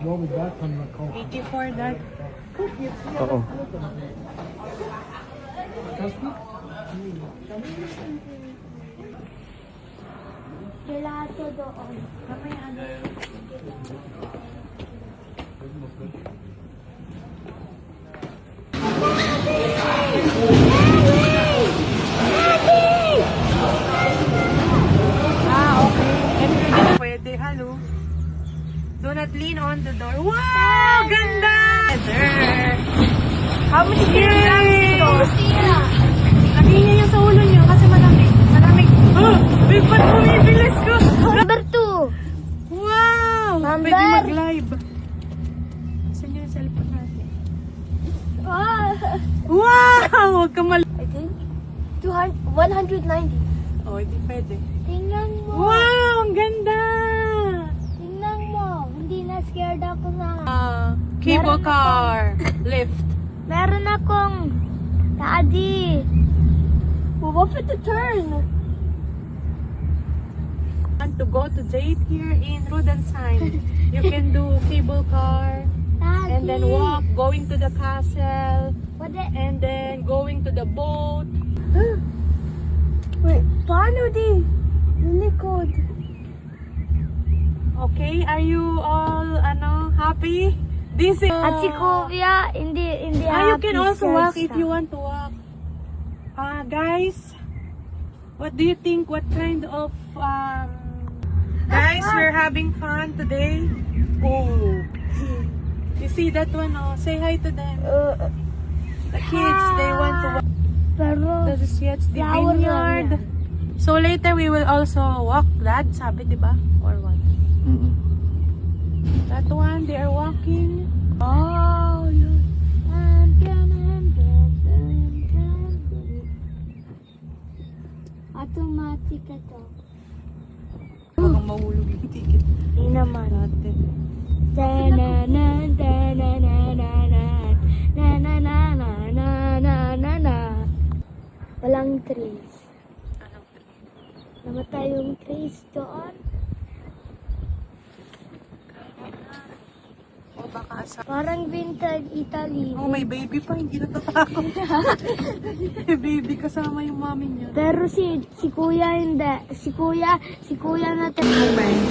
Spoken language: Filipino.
What was that on the coffee? 84, Dad. Oo. Custard? Gelato doon. Mamaya ano? Okay. And you're gonna pwede, hello. Do not lean on the door. Wow! Ganda! How many kilograms ito? Lagay niya yung sa ulo niyo kasi malamig. Malamig. Oh! Big ba't bumibilis ko? Number 2. Wow! Number- Pwede mag-live. Saan yung cellphone natin? Wow! Huwag ka mal... I think 190. Oh, hindi pwede. Tingnan mo. Wow! Ang ganda! Tingnan mo. Hindi na scared ako na. Cable car. Lift. Meron akong daddy. What for the turn? Want to go to date here in Rudensheim. You can do cable car Daddy. and then walk, going to the castle, What the... and then going to the boat. Wait, paano di? Likod. Okay, are you all happy? This is At si Kuya, hindi you happy can also siya. walk if you want to walk. Guys, what do you think? What kind of guys, we're having fun today. Oh, you see that one? Oh, say hi to them. The kids, they want to walk. Pero, This is yet the flower vineyard. lang So later we will also walk that, sabi, di ba? Or what? That one, they are walking. Oh, yun. Automatic ito. Huwag mahulog yung ticket Hindi naman. natin. Walang trees. Namatay yung trees doon. O baka sa... Parang vintage Italy. Oh, may baby pa, hindi natatakot. May baby kasama yung mami niya. Pero si kuya hindi. Si kuya natin. Moment.